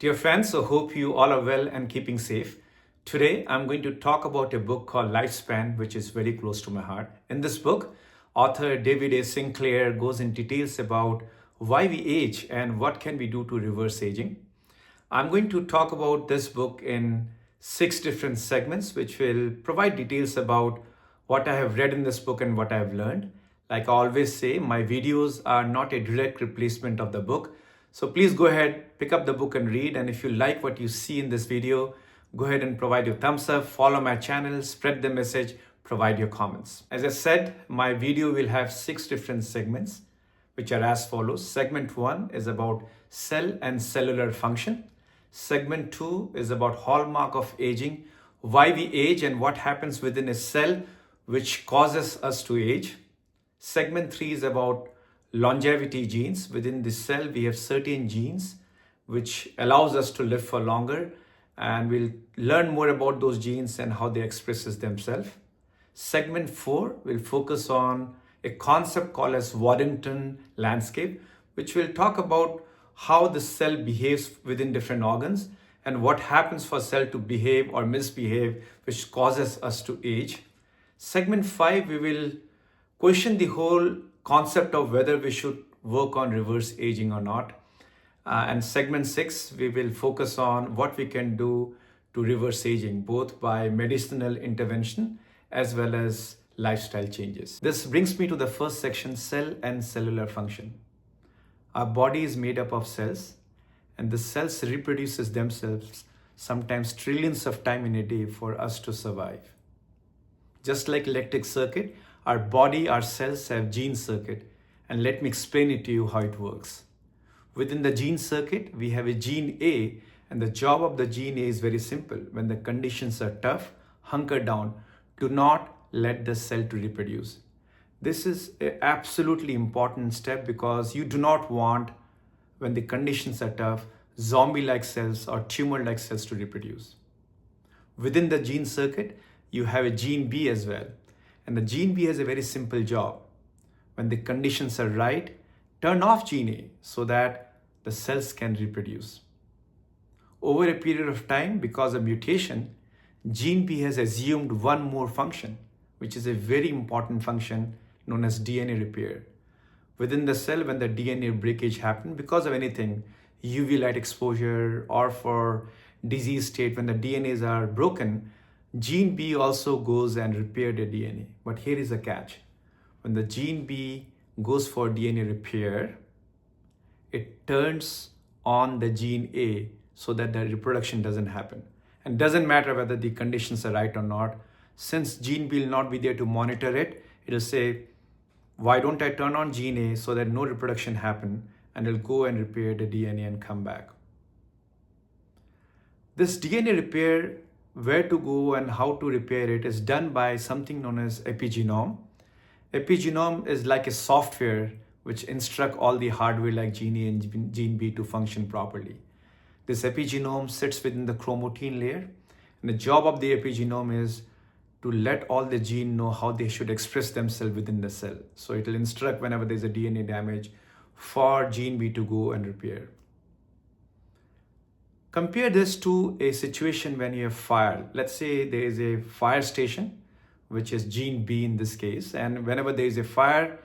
Dear friends, I hope you all are well and keeping safe. Today, I'm going to talk about a book called Lifespan, which is very close to my heart. In this book, author David A. Sinclair goes in details about why we age and what can we do to reverse aging. I'm going to talk about this book in 6 different segments, which will provide details about what I have read in this book and what I have learned. Like I always say, my videos are not a direct replacement of the book. So please go ahead, pick up the book and read. And if you like what you see in this video, go ahead and provide your thumbs up, follow my channel, spread the message, provide your comments. As I said, my video will have 6 different segments, which are as follows. Segment 1 is about cell and cellular function. Segment 2 is about hallmark of aging, why we age and what happens within a cell which causes us to age. Segment 3 is about longevity genes. Within the cell, we have certain genes which allows us to live for longer, and we'll learn more about those genes and how they expresses themselves. Segment 4 will focus on a concept called as Waddington Landscape, which will talk about how the cell behaves within different organs and what happens for cell to behave or misbehave, which causes us to age. Segment 5, we will question the whole concept of whether we should work on reverse aging or not. And segment 6, we will focus on what we can do to reverse aging, both by medicinal intervention as well as lifestyle changes. This brings me to the first section, cell and cellular function. Our body is made up of cells, and the cells reproduces themselves sometimes trillions of times in a day for us to survive. Just like electric circuit, our body, our cells have gene circuit, and let me explain it to you how it works. Within the gene circuit, we have a gene A, and the job of the gene A is very simple. When the conditions are tough, hunker down. Do not let the cell to reproduce. This is an absolutely important step because you do not want, when the conditions are tough, zombie-like cells or tumor-like cells to reproduce. Within the gene circuit, you have a gene B as well. And the gene B has a very simple job. When the conditions are right, turn off gene A so that the cells can reproduce. Over a period of time, because of mutation, gene B has assumed one more function, which is a very important function known as DNA repair. Within the cell, when the DNA breakage happens because of anything, UV light exposure or for disease state, when the DNAs are broken, gene B also goes and repair the DNA. But here is a catch. When the gene B goes for DNA repair, it turns on the gene A so that the reproduction doesn't happen. And doesn't matter whether the conditions are right or not. Since gene B will not be there to monitor it, it'll say, why don't I turn on gene A so that no reproduction happen, and it'll go and repair the DNA and come back. This DNA repair, where to go and how to repair it, is done by something known as epigenome. Epigenome is like a software which instruct all the hardware like gene A and gene B to function properly. This epigenome sits within the chromatin layer, and the job of the epigenome is to let all the gene know how they should express themselves within the cell. So it will instruct whenever there's a DNA damage for gene B to go and repair. Compare this to a situation when you have fire. Let's say there is a fire station, which is gene B in this case. And whenever there is a fire,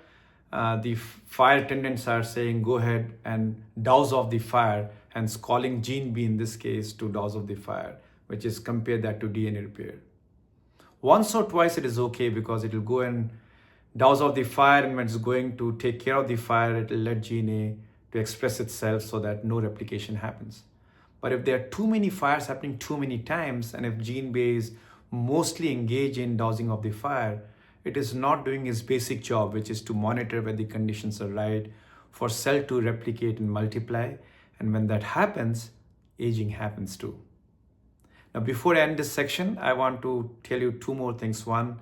the fire attendants are saying, go ahead and douse off the fire, and calling gene B in this case to douse off the fire, which is compare that to DNA repair. Once or twice it is okay because it will go and douse off the fire, and when it's going to take care of the fire, it will let gene A to express itself so that no replication happens. But if there are too many fires happening too many times, and if gene B is mostly engaged in dousing of the fire, it is not doing its basic job, which is to monitor whether the conditions are right for cell to replicate and multiply. And when that happens, aging happens too. Now, before I end this section, I want to tell you 2 more things. One,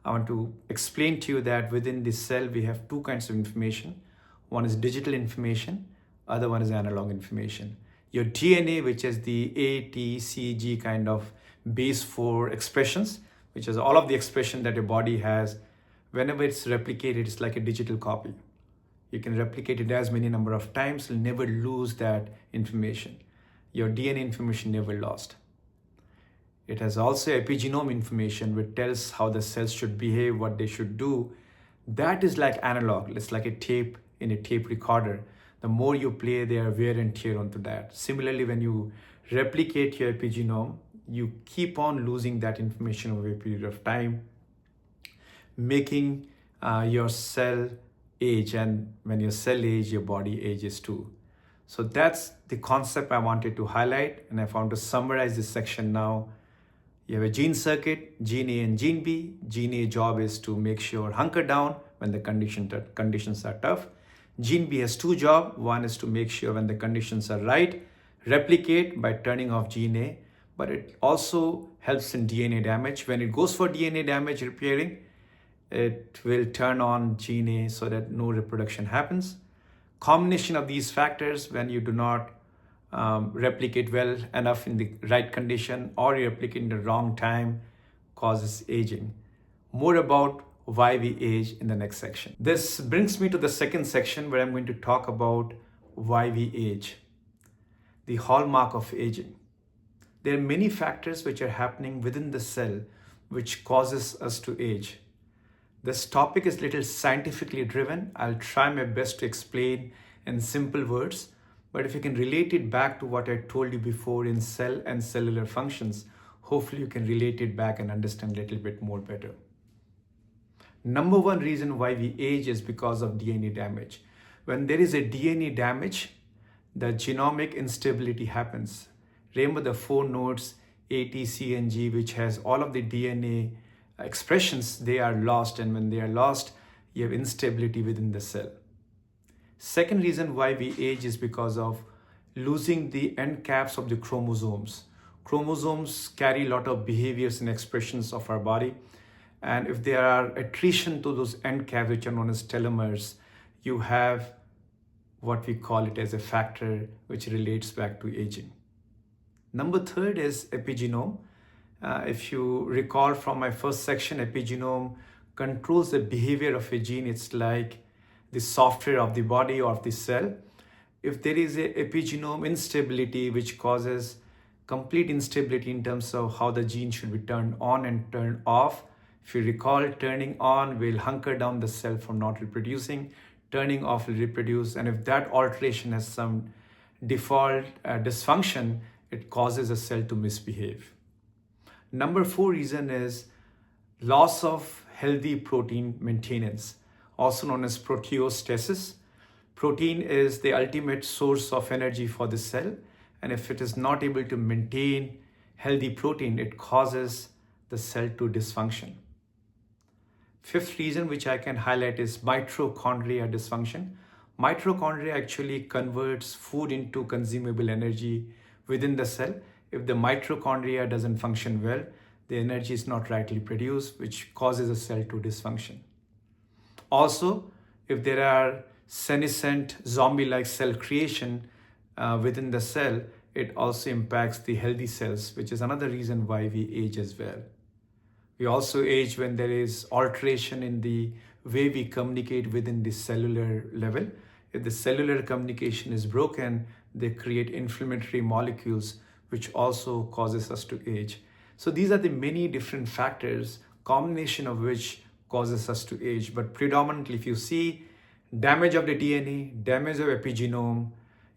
I want to explain to you that within the cell, we have 2 kinds of information. One is digital information, other one is analog information. Your DNA, which is the A, T, C, G kind of base 4 expressions, which is all of the expression that your body has, whenever it's replicated, it's like a digital copy. You can replicate it as many number of times, you'll never lose that information. your DNA information never lost. It has also epigenome information which tells how the cells should behave, what they should do. That is like analog. It's like a tape in a tape recorder. The more you play, there wear and tear onto that. Similarly, when you replicate your epigenome, you keep on losing that information over a period of time, making your cell age. And when your cell age, your body ages too. So that's the concept I wanted to highlight. And I want to summarize this section now. You have a gene circuit, gene A and gene B. Gene A job is to make sure hunker down when the conditions are tough. Gene B has two jobs. One is to make sure when the conditions are right, replicate by turning off gene A, but it also helps in DNA damage. When it goes for DNA damage repairing, it will turn on gene A so that no reproduction happens. Combination of these factors, when you do not replicate well enough in the right condition or you replicate in the wrong time, causes aging. More about why we age in the next section. This brings me to the second section where I'm going to talk about why we age. The hallmark of aging. There are many factors which are happening within the cell which causes us to age. This topic is little scientifically driven. I'll try my best to explain in simple words, but if you can relate it back to what I told you before in cell and cellular functions, hopefully you can relate it back and understand a little bit more better. Number one reason why we age is because of DNA damage. When there is a DNA damage, the genomic instability happens. Remember the four nodes A, T, C, and G, which has all of the DNA expressions, they are lost, and when they are lost, you have instability within the cell. Second reason why we age is because of losing the end caps of the chromosomes. Chromosomes carry a lot of behaviors and expressions of our body, and if there are attrition to those end caps, which are known as telomeres, you have what we call it as a factor which relates back to aging. Number third is epigenome. If you recall from my first section, epigenome controls the behavior of a gene. It's like the software of the body or of the cell. If there is a epigenome instability which causes complete instability in terms of how the gene should be turned on and turned off. If you recall, turning on will hunker down the cell from not reproducing, turning off will reproduce, and if that alteration has some default dysfunction, it causes a cell to misbehave. Number four reason is loss of healthy protein maintenance, also known as proteostasis. Protein is the ultimate source of energy for the cell, and if it is not able to maintain healthy protein, it causes the cell to dysfunction. Fifth reason which I can highlight is mitochondria dysfunction. Mitochondria actually converts food into consumable energy within the cell. If the mitochondria doesn't function well, the energy is not rightly produced, which causes a cell to dysfunction. Also, if there are senescent zombie-like cell creation within the cell, it also impacts the healthy cells, which is another reason why we age as well. We also age when there is alteration in the way we communicate within the cellular level. If the cellular communication is broken, they create inflammatory molecules, which also causes us to age. So these are the many different factors, combination of which causes us to age. But predominantly, if you see damage of the DNA, damage of epigenome,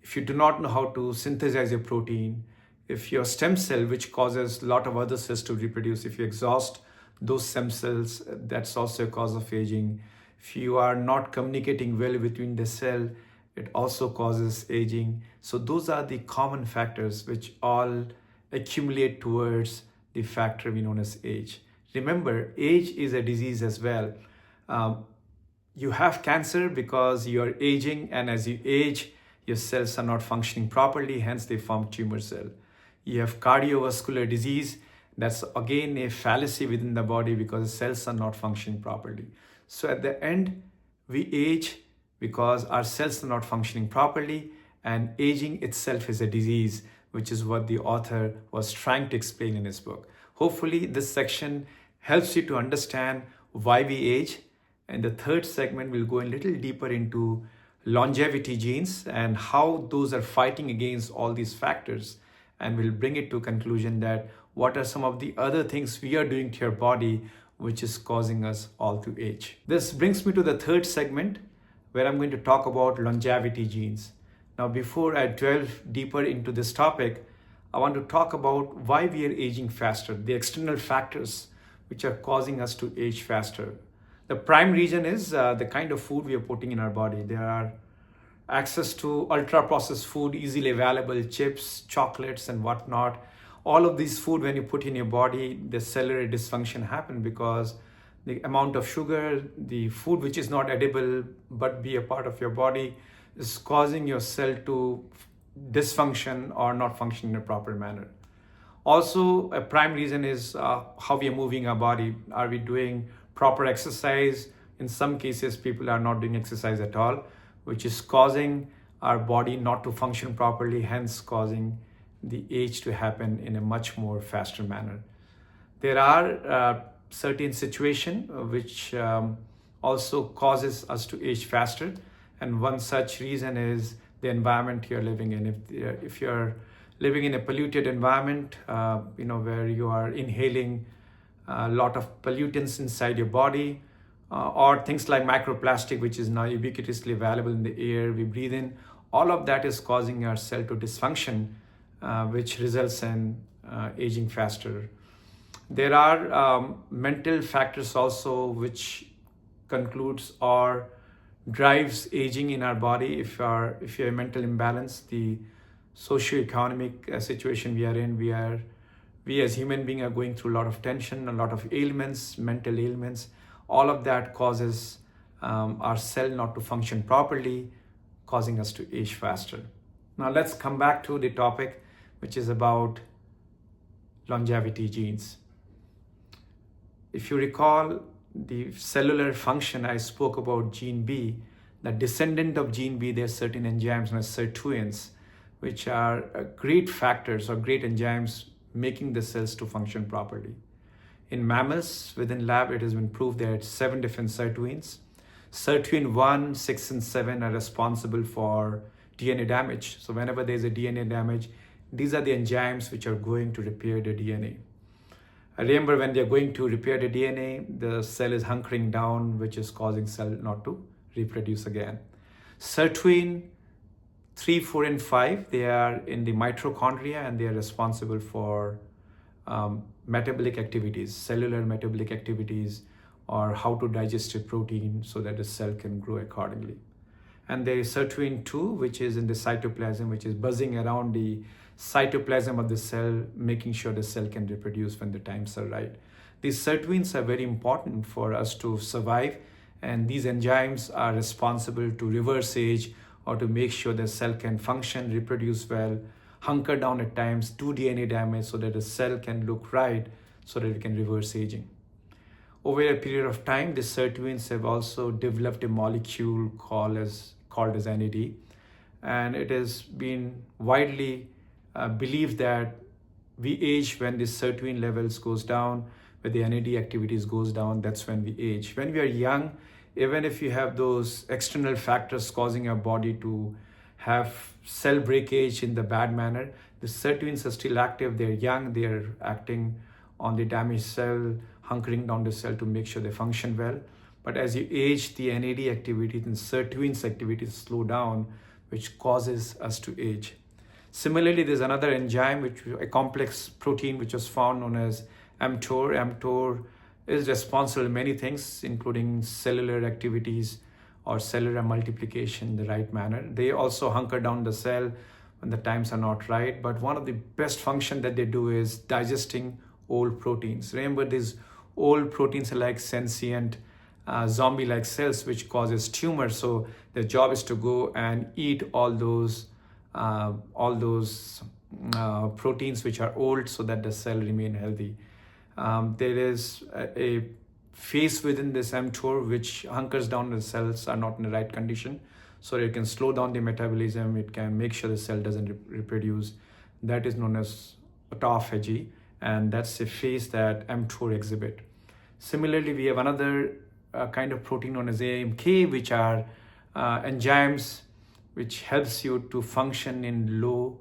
if you do not know how to synthesize a protein, if your stem cell, which causes a lot of other cells to reproduce, if you exhaust those stem cells, that's also a cause of aging. If you are not communicating well between the cell, it also causes aging. So those are the common factors which all accumulate towards the factor we know as age. Remember, age is a disease as well. You have cancer because you're aging, and as you age, your cells are not functioning properly, hence they form tumor cell. You have cardiovascular disease. That's again a fallacy within the body because the cells are not functioning properly. So at the end, we age because our cells are not functioning properly, and aging itself is a disease, which is what the author was trying to explain in his book. Hopefully this section helps you to understand why we age. And the third segment will go a little deeper into longevity genes and how those are fighting against all these factors and we'll bring it to conclusion that what are some of the other things we are doing to your body which is causing us all to age. This brings me to the third segment where I'm going to talk about longevity genes. Now, before I delve deeper into this topic, I want to talk about why we are aging faster, the external factors which are causing us to age faster. The prime reason is the kind of food we are putting in our body. There are access to ultra processed food, easily available, chips, chocolates, and whatnot. All of these food, when you put in your body, the cellular dysfunction happen because the amount of sugar, the food which is not edible but be a part of your body, is causing your cell to dysfunction or not function in a proper manner. Also, a prime reason is how we are moving our body. Are we doing proper exercise? In some cases, people are not doing exercise at all, which is causing our body not to function properly, hence causing the age to happen in a much more faster manner. There are certain situations which also causes us to age faster, and one such reason is the environment you're living in. If you're living in a polluted environment, where you are inhaling a lot of pollutants inside your body, or things like microplastic, which is now ubiquitously available in the air we breathe in, all of that is causing our cell to dysfunction, which results in aging faster. There are mental factors also which concludes or drives aging in our body. If you're a mental imbalance, the socioeconomic situation we are in, we as human beings are going through a lot of tension, a lot of ailments, mental ailments. All of that causes our cell not to function properly, causing us to age faster. Now let's come back to the topic, which is about longevity genes. If you recall the cellular function, I spoke about gene B. The descendant of gene B, there are certain enzymes known as sirtuins, which are great factors or great enzymes making the cells to function properly. In mammals, within lab, it has been proved there are 7 different sirtuins. Sirtuin 1, 6, and 7 are responsible for DNA damage. So whenever there's a DNA damage, these are the enzymes which are going to repair the DNA. I remember when they're going to repair the DNA, the cell is hunkering down, which is causing cell not to reproduce again. Sirtuin 3, 4, and 5, they are in the mitochondria and they are responsible for metabolic activities, cellular metabolic activities, or how to digest a protein so that the cell can grow accordingly. And there is sirtuin 2, which is in the cytoplasm, which is buzzing around the cytoplasm of the cell, making sure the cell can reproduce when the times are right. These sirtuins are very important for us to survive, and these enzymes are responsible to reverse age or to make sure the cell can function, reproduce well, hunker down at times, do DNA damage so that the cell can look right so that it can reverse aging. Over a period of time, the sirtuins have also developed a molecule called as NAD, and it has been widely believed that we age when the sirtuin levels goes down, when the NAD activities goes down, that's when we age. When we are young, even if you have those external factors causing your body to have cell breakage in the bad manner, the sirtuins are still active, they're young, they're acting on the damaged cell, hunkering down the cell to make sure they function well. But as you age, the NAD activities and sirtuins activities slow down, which causes us to age. Similarly, there's another enzyme, a complex protein which was found known as mTOR. mTOR is responsible for many things, including cellular activities or cellular multiplication in the right manner. They also hunker down the cell when the times are not right. But one of the best functions that they do is digesting old proteins. Remember, these old proteins are like sentient zombie-like cells which causes tumors. So their job is to go and eat all those proteins which are old so that the cell remain healthy. There is a phase within this mTOR which hunkers down the cells are not in the right condition, so it can slow down the metabolism, it can make sure the cell doesn't reproduce. That is known as autophagy, and that's a phase that mTOR exhibit. Similarly, we have another kind of protein known as AMPK, which are enzymes which helps you to function in low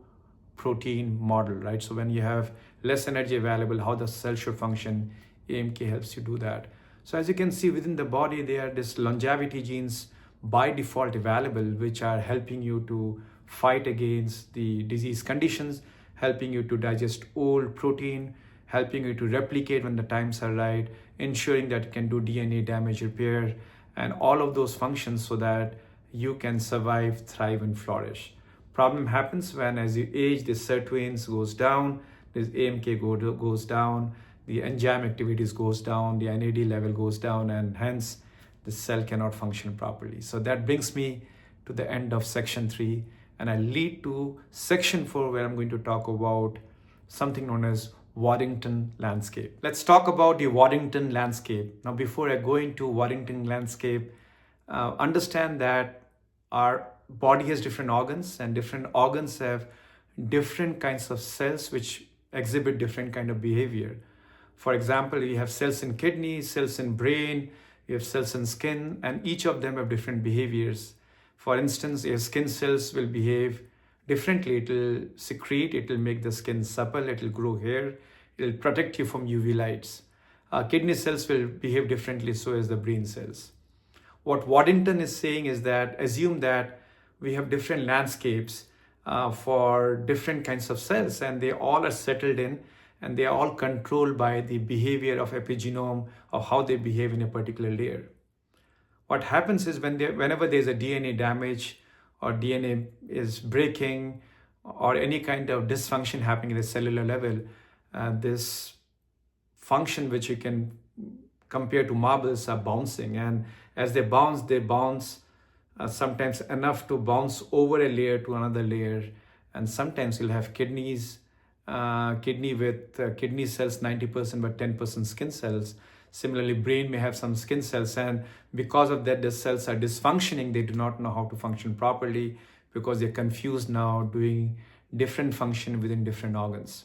protein model, right? So when you have less energy available, how the cell should function, AMK helps you do that. So as you can see within the body, there are these longevity genes by default available, which are helping you to fight against the disease conditions, helping you to digest old protein, helping you to replicate when the times are right, ensuring that you can do DNA damage repair, and all of those functions so that you can survive, thrive, and flourish. Problem happens when as you age, the sirtuins goes down, this AMK goes down, the enzyme activities goes down, the NAD level goes down, and hence the cell cannot function properly. So that brings me to the end of section 3, and I lead to section 4, where I'm going to talk about something known as Waddington Landscape. Let's talk about the Waddington Landscape. Now, before I go into Waddington Landscape, understand that our body has different organs, and different organs have different kinds of cells which exhibit different kind of behavior. For example, we have cells in kidney, cells in brain, we have cells in skin, and each of them have different behaviors. For instance, your skin cells will behave differently. It will secrete, it will make the skin supple, it will grow hair, it will protect you from UV lights. Kidney cells will behave differently, so as the brain cells. What Waddington is saying is that assume that we have different landscapes for different kinds of cells, and they all are settled in, and they are all controlled by the behavior of epigenome, of how they behave in a particular layer. What happens is whenever there's a DNA damage, or DNA is breaking, or any kind of dysfunction happening at a cellular level, this function, which you can compare to marbles, are bouncing. And as they bounce sometimes enough to bounce over a layer to another layer. And sometimes you'll have kidney with kidney cells 90% but 10% skin cells. Similarly, brain may have some skin cells, and because of that, the cells are dysfunctioning. They do not know how to function properly because they're confused now, doing different function within different organs.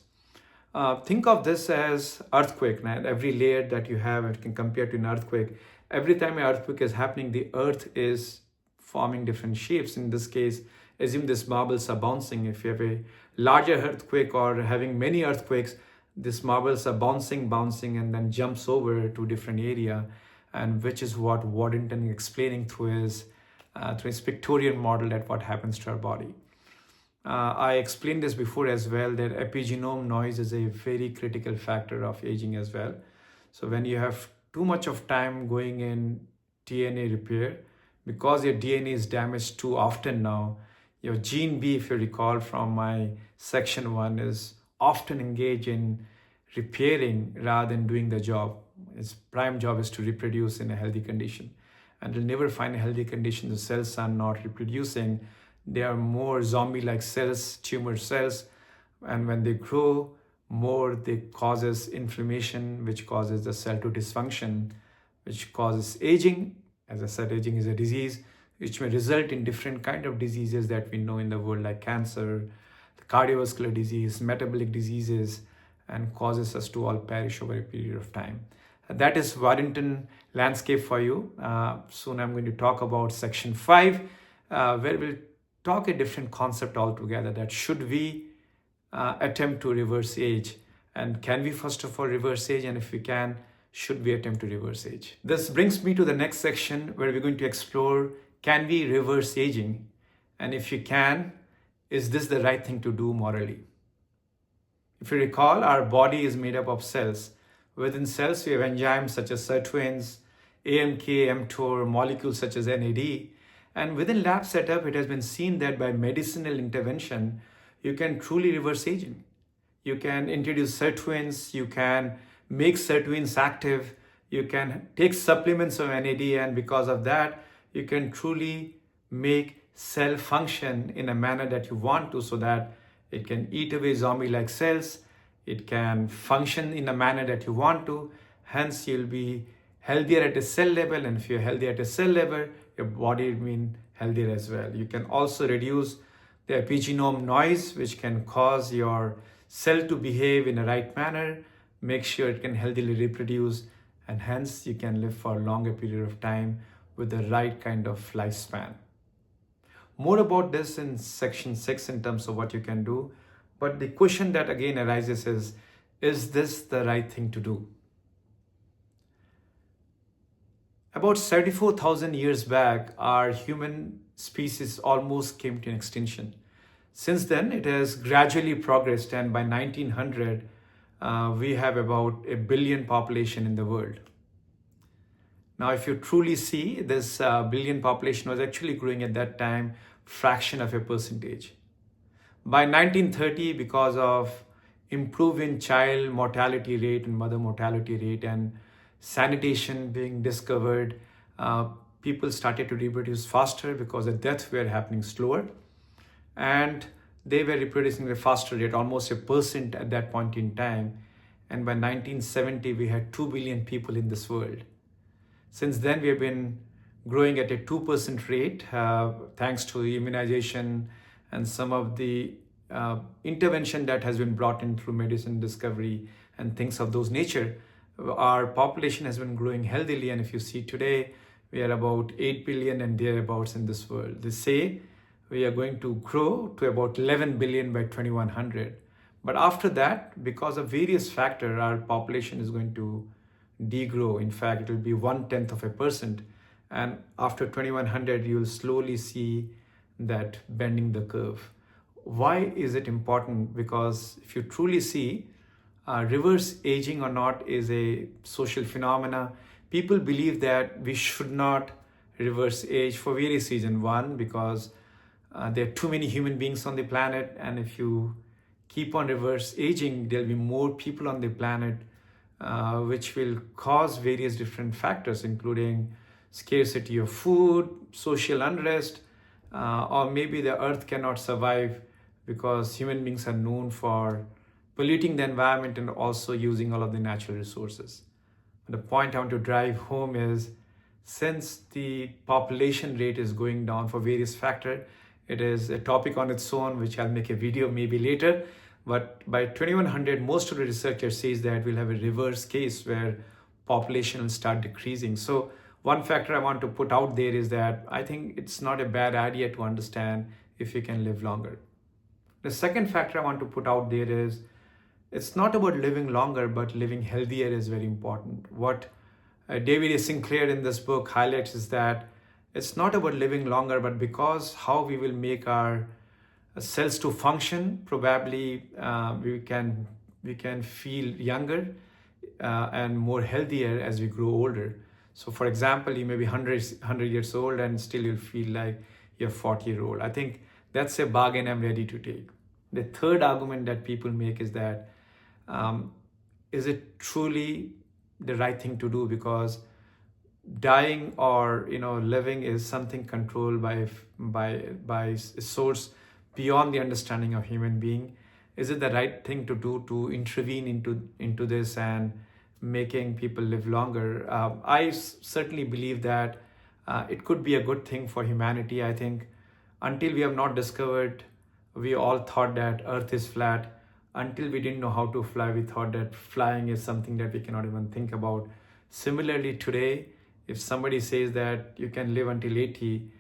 Think of this as earthquake. Now, every layer that you have, it can compare to an earthquake. Every time an earthquake is happening, the earth is forming different shapes. In this case, assume these marbles are bouncing. If you have a larger earthquake or having many earthquakes, these marbles are bouncing, and then jumps over to different area, and which is what Waddington is explaining through his pictorial model, that what happens to our body. I explained this before as well, that epigenome noise is a very critical factor of aging as well. So when you have too much of time going in DNA repair, because your DNA is damaged too often now, your gene B, if you recall from my section 1, is often engaged in repairing rather than doing the job. Its prime job is to reproduce in a healthy condition. And you'll never find a healthy condition. The cells are not reproducing. They are more zombie-like cells, tumor cells. And when they grow more, they causes inflammation, which causes the cell to dysfunction, which causes aging. As I said, aging is a disease, which may result in different kind of diseases that we know in the world, like cancer, cardiovascular disease, metabolic diseases, and causes us to all perish over a period of time. That is Waddington Landscape for you. Soon I'm going to talk about section 5, where we'll talk a different concept altogether, that should we attempt to reverse age, and can we first of all reverse age, and if we can, should we attempt to reverse age? This brings me to the next section, where we're going to explore, can we reverse aging, and if you can, is this the right thing to do morally? If you recall, our body is made up of cells. Within cells, we have enzymes such as sirtuins, AMK, mTOR, molecules such as NAD. And within lab setup, it has been seen that by medicinal intervention, you can truly reverse aging. You can introduce sirtuins, you can make sirtuins active, you can take supplements of NAD, and because of that, you can truly make cell function in a manner that you want to, so that it can eat away zombie-like cells, it can function in a manner that you want to, hence you'll be healthier at a cell level, and if you're healthy at a cell level, your body will be healthier as well. You can also reduce the epigenome noise, which can cause your cell to behave in a right manner, make sure it can healthily reproduce, and hence you can live for a longer period of time with the right kind of lifespan. More about this in section 6 in terms of what you can do. But the question that again arises is this the right thing to do? About 74,000 years back, our human species almost came to an extinction. Since then, it has gradually progressed, and by 1900, we have about a billion population in the world. Now, if you truly see, this billion population was actually growing at that time, fraction of a percentage. By 1930, because of improving child mortality rate and mother mortality rate and sanitation being discovered, people started to reproduce faster because the deaths were happening slower. And they were reproducing at a faster rate, almost 1% at that point in time. And by 1970, we had 2 billion people in this world. Since then, we have been growing at a 2% rate, thanks to immunization and some of the intervention that has been brought in through medicine discovery and things of those nature. Our population has been growing healthily, and if you see today, we are about 8 billion and thereabouts in this world. They say we are going to grow to about 11 billion by 2100. But after that, because of various factors, our population is going to degrow. In fact, it will be 0.1%. And after 2100, you will slowly see that bending the curve. Why is it important? Because if you truly see, reverse aging or not is a social phenomena. People believe that we should not reverse age for various reasons. One, because there are too many human beings on the planet, and if you keep on reverse aging, there'll be more people on the planet, which will cause various different factors, including scarcity of food, social unrest, or maybe the earth cannot survive because human beings are known for polluting the environment and also using all of the natural resources. The point I want to drive home is, since the population rate is going down for various factors, it is a topic on its own, which I'll make a video maybe later. But by 2100, most of the researchers says that we'll have a reverse case where population will start decreasing. So one factor I want to put out there is that I think it's not a bad idea to understand if you can live longer. The second factor I want to put out there is, it's not about living longer, but living healthier is very important. What David A. Sinclair in this book highlights is that it's not about living longer, but because how we will make our cells to function, probably we can feel younger and more healthier as we grow older. So for example, you may be 100 years old and still you'll feel like you're 40-year-old. I think that's a bargain I'm ready to take. The third argument that people make is that, is it truly the right thing to do? Because dying or living is something controlled by a source beyond the understanding of human being. Is it the right thing to do to intervene into this and making people live longer? I certainly believe that it could be a good thing for humanity. I think until we have not discovered, we all thought that Earth is flat. Until we didn't know how to fly, we thought that flying is something that we cannot even think about. Similarly, today, if somebody says that you can live until 80,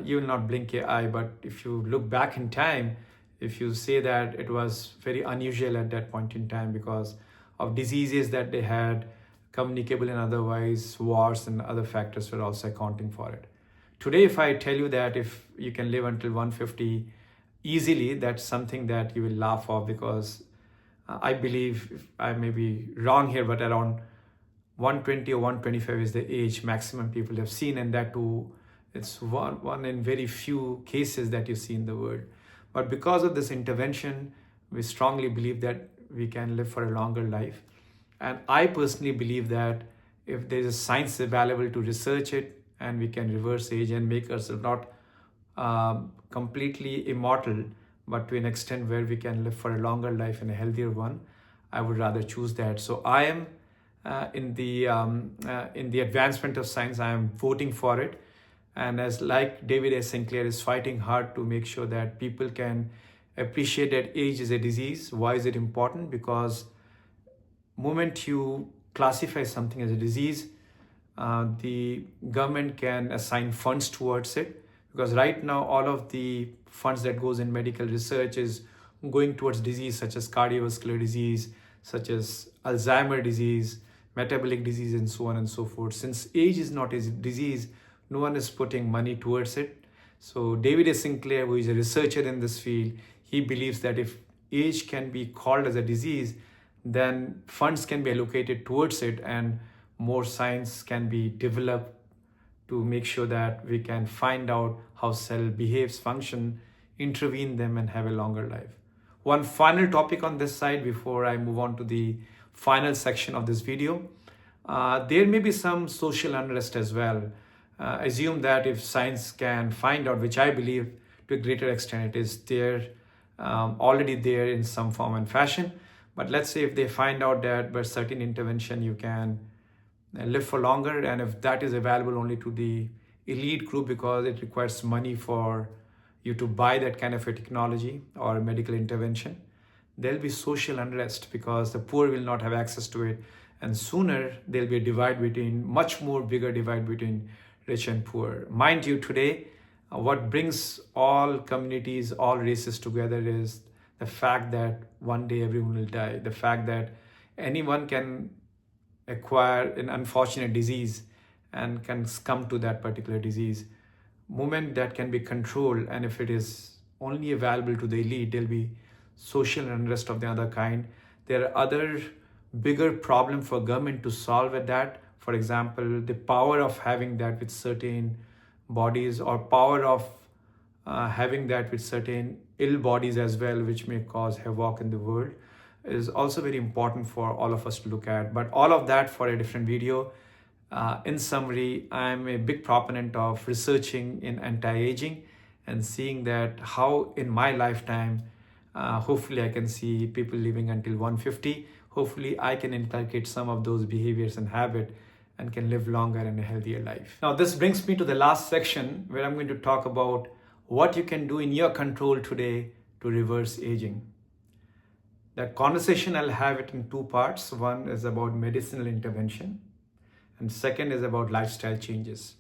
you will not blink your eye. But if you look back in time, if you say that it was very unusual at that point in time because of diseases that they had, communicable and otherwise, wars and other factors were also accounting for it. Today, if I tell you that if you can live until 150 easily, that's something that you will laugh off, because I believe, if I may be wrong here, but around 120 or 125 is the age maximum people have seen, and that too, it's one in very few cases that you see in the world. But because of this intervention, we strongly believe that we can live for a longer life. And I personally believe that if there is science available to research it, and we can reverse age and make ourselves not completely immortal, but to an extent where we can live for a longer life and a healthier one, I would rather choose that. So I am in the advancement of science, I am voting for it. And as like David A. Sinclair is fighting hard to make sure that people can appreciate that age is a disease. Why is it important? Because moment you classify something as a disease, the government can assign funds towards it. Because right now, all of the funds that goes in medical research is going towards disease such as cardiovascular disease, such as Alzheimer's disease, metabolic disease, and so on and so forth. Since age is not a disease, no one is putting money towards it. So David A. Sinclair, who is a researcher in this field, he believes that if age can be called as a disease, then funds can be allocated towards it and more science can be developed to make sure that we can find out how cell behaves, function, intervene them, and have a longer life. One final topic on this side before I move on to the final section of this video. There may be some social unrest as well. Assume that if science can find out, which I believe to a greater extent it is there, already there in some form and fashion. But let's say if they find out that by certain intervention you can live for longer, and if that is available only to the elite group because it requires money for you to buy that kind of a technology or medical intervention, there'll be social unrest because the poor will not have access to it, and sooner there'll be a divide between, much more bigger divide between rich and poor. Mind you, today what brings all communities, all races together is the fact that one day everyone will die, the fact that anyone can acquire an unfortunate disease and can succumb to that particular disease. Moment that can be controlled, and if it is only available to the elite, there'll be social unrest of the other kind. There are other bigger problems for government to solve at that. For example, the power of having that with certain bodies, or power of having that with certain ill bodies as well, which may cause havoc in the world, is also very important for all of us to look at. But all of that for a different video. In summary, I'm a big proponent of researching in anti-aging and seeing that how in my lifetime, hopefully I can see people living until 150. Hopefully I can inculcate some of those behaviors and habit and can live longer and a healthier life. Now this brings me to the last section where I'm going to talk about what you can do in your control today to reverse aging. That conversation, I'll have it in two parts. One is about medicinal intervention, and second is about lifestyle changes.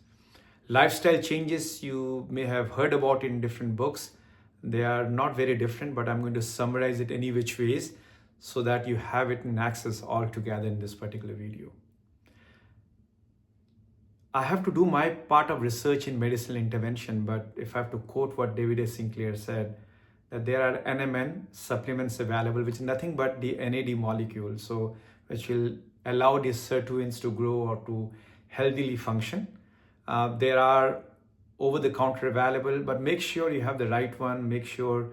Lifestyle changes you may have heard about in different books. They are not very different, but I'm going to summarize it any which ways so that you have it in access all together in this particular video. I have to do my part of research in medicinal intervention, but if I have to quote what David A. Sinclair said, that there are NMN supplements available, which is nothing but the NAD molecule, so which will allow these sirtuins to grow or to healthily function. There are over-the-counter available, but make sure you have the right one. Make sure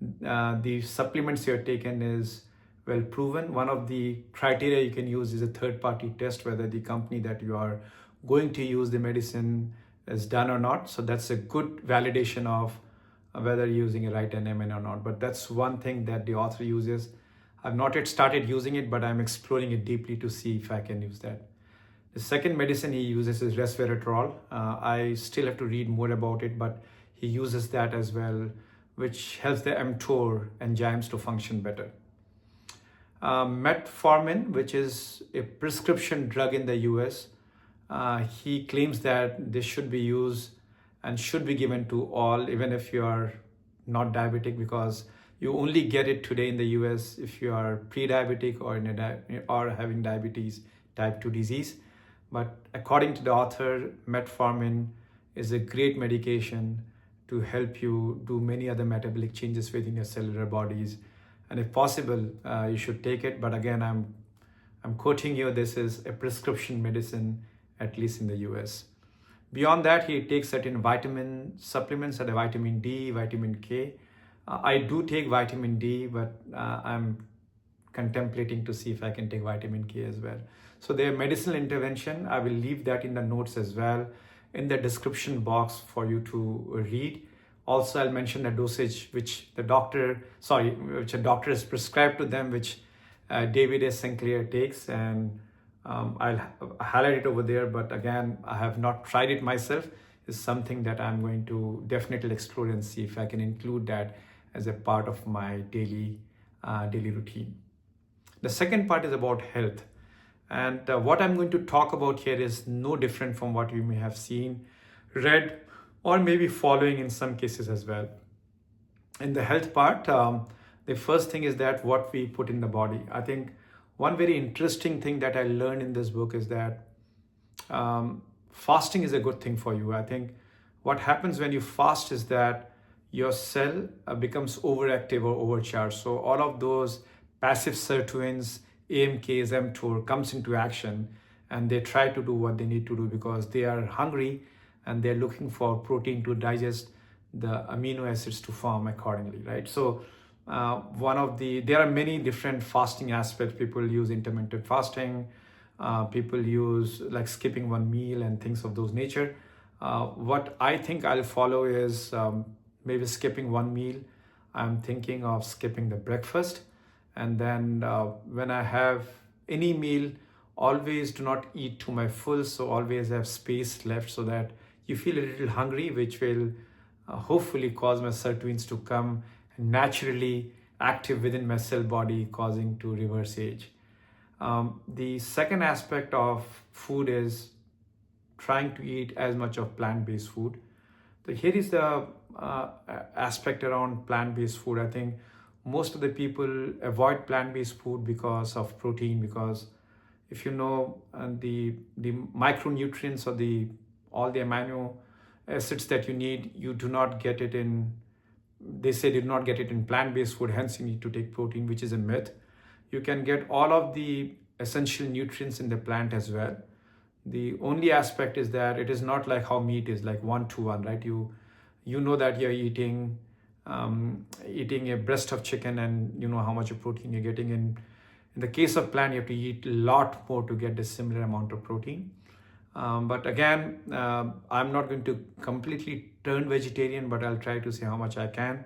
the supplements you're taking is well proven. One of the criteria you can use is a third-party test, whether the company that you are going to use the medicine is done or not. So that's a good validation of whether you're using a right NMN or not. But that's one thing that the author uses. I've not yet started using it, but I'm exploring it deeply to see if I can use that. The second medicine he uses is resveratrol. I still have to read more about it, but he uses that as well, which helps the mTOR enzymes to function better. Metformin, which is a prescription drug in the US, he claims that this should be used and should be given to all, even if you are not diabetic, because you only get it today in the US if you are pre-diabetic or having diabetes type 2 disease. But according to the author, metformin is a great medication to help you do many other metabolic changes within your cellular bodies. And if possible, you should take it. But again, I'm quoting you, this is a prescription medicine, at least in the US. Beyond that, he takes certain vitamin supplements, such as vitamin D, vitamin K. I do take vitamin D, but I'm contemplating to see if I can take vitamin K as well. So their medicinal intervention, I will leave that in the notes as well, in the description box for you to read. Also, I'll mention the dosage which a doctor has prescribed to them, which David A. Sinclair takes, and I'll highlight it over there. But again, I have not tried it myself. It's something that I'm going to definitely explore and see if I can include that as a part of my daily routine. The second part is about health. And what I'm going to talk about here is no different from what you may have seen, read, or maybe following in some cases as well. In the health part, The first thing is that what we put in the body. I think one very interesting thing that I learned in this book is that fasting is a good thing for you. I think what happens when you fast is that your cell becomes overactive or overcharged. So all of those passive sirtuins, AMKs, mTOR comes into action, and they try to do what they need to do because they are hungry and they're looking for protein to digest the amino acids to form accordingly, right? So there are many different fasting aspects. People use intermittent fasting, people use like skipping one meal and things of those nature. What I think I'll follow is maybe skipping one meal. I'm thinking of skipping the breakfast, and then when I have any meal, always do not eat to my full, so always have space left so that you feel a little hungry, which will hopefully cause my sirtuins to come naturally active within my cell body, causing to reverse age. The second aspect of food is trying to eat as much of plant-based food. So here is the aspect around plant-based food. I think most of the people avoid plant-based food because of protein, because if you know the micronutrients or all the amino acids that you need, you do not get it in, they say do not get it in plant-based food, hence you need to take protein, which is a myth. You can get all of the essential nutrients in the plant as well. The only aspect is that it is not like how meat is, like 1-to-1, right? You know that you're eating a breast of chicken and you know how much of protein you're getting. In the case of plant, you have to eat a lot more to get the similar amount of protein. But again, I'm not going to completely turn vegetarian, but I'll try to see how much I can.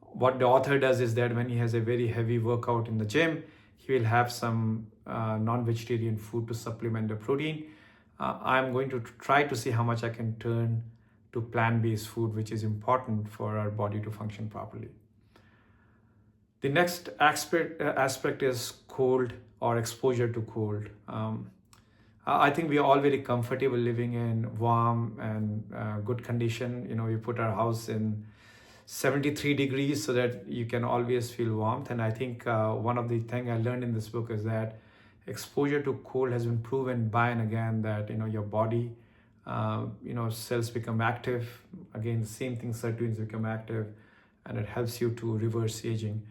What the author does is that when he has a very heavy workout in the gym, he will have some non-vegetarian food to supplement the protein. I'm going to try to see how much I can turn to plant-based food, which is important for our body to function properly. The next aspect is cold or exposure to cold. I think we are all very comfortable living in warm and good condition. You know, we put our house in 73 degrees so that you can always feel warmth. And I think one of the things I learned in this book is that exposure to cold has been proven by and again that, you know, your body, cells become active. Again, the same thing, sirtuins become active, and it helps you to reverse aging.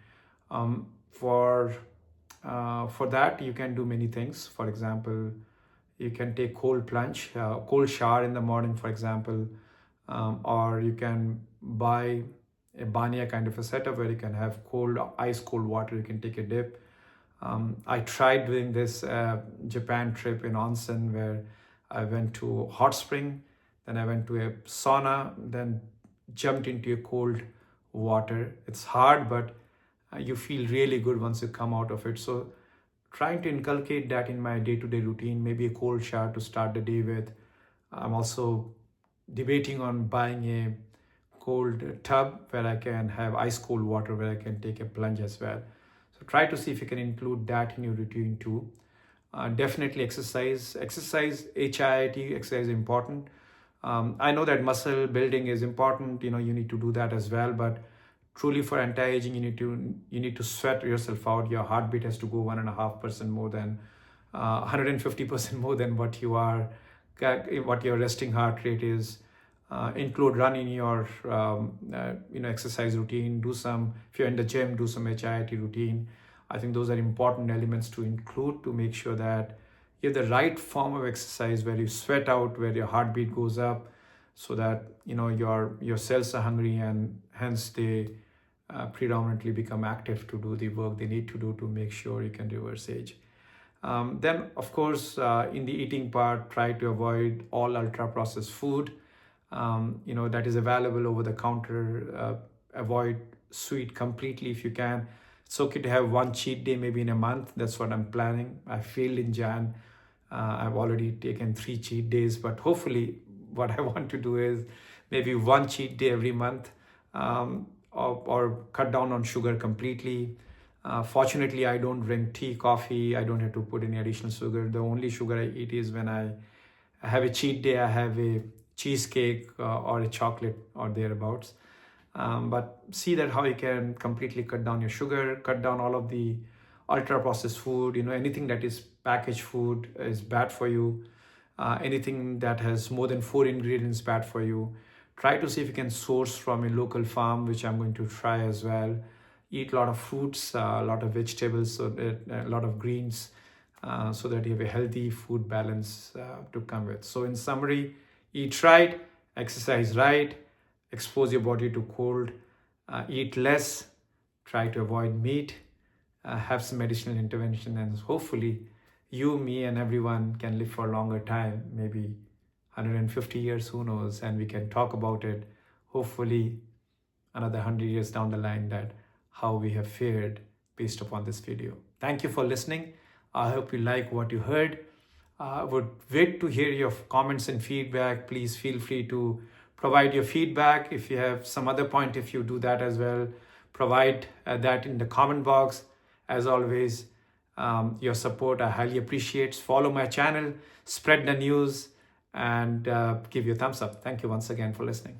For that, you can do many things. For example, you can take cold plunge, cold shower in the morning, for example, or you can buy a banya kind of a setup where you can have ice cold water. You can take a dip. I tried doing this Japan trip in onsen where I went to hot spring, then I went to a sauna, then jumped into a cold water. It's hard, but you feel really good once you come out of it. So trying to inculcate that in my day-to-day routine, maybe a cold shower to start the day with. I'm also debating on buying a cold tub where I can have ice cold water where I can take a plunge as well. So try to see if you can include that in your routine too. Definitely exercise. HIIT exercise is important. I know that muscle building is important. You know, you need to do that as well. But truly for anti-aging, you need to sweat yourself out. Your heartbeat has to go 1.5% more than 150% more than what your resting heart rate is. Include run in your exercise routine. If you're in the gym, do some HIIT routine. I think those are important elements to include to make sure that you have the right form of exercise where you sweat out, where your heartbeat goes up, so that your cells are hungry and hence they predominantly become active to do the work they need to do to make sure you can reverse age. Then, of course, in the eating part, try to avoid all ultra-processed food. That is available over the counter. Avoid sweet completely if you can. It's okay to have one cheat day maybe in a month. That's what I'm planning. I failed in Jan. I've already taken 3 cheat days, but hopefully what I want to do is maybe one cheat day every month, or cut down on sugar completely. Fortunately, I don't drink tea, coffee. I don't have to put any additional sugar. The only sugar I eat is when I have a cheat day. I have a cheesecake or a chocolate or thereabouts. But see that how you can completely cut down your sugar, cut down all of the ultra processed food. Anything that is packaged food is bad for you. Anything that has more than 4 ingredients bad for you. Try to see if you can source from a local farm, which I'm going to try as well. Eat a lot of fruits, a lot of vegetables, a lot of greens, so that you have a healthy food balance to come with. So in summary, eat right, exercise right, expose your body to cold, eat less, try to avoid meat, have some medicinal intervention, and hopefully you, me, and everyone can live for a longer time, maybe 150 years, who knows, and we can talk about it, hopefully another 100 years down the line, that how we have fared based upon this video. Thank you for listening. I hope you like what you heard. I would wait to hear your comments and feedback. Please feel free to provide your feedback. If you have some other point, if you do that as well, provide that in the comment box. As always, your support I highly appreciate. Follow my channel, spread the news, and give your thumbs up. Thank you once again for listening.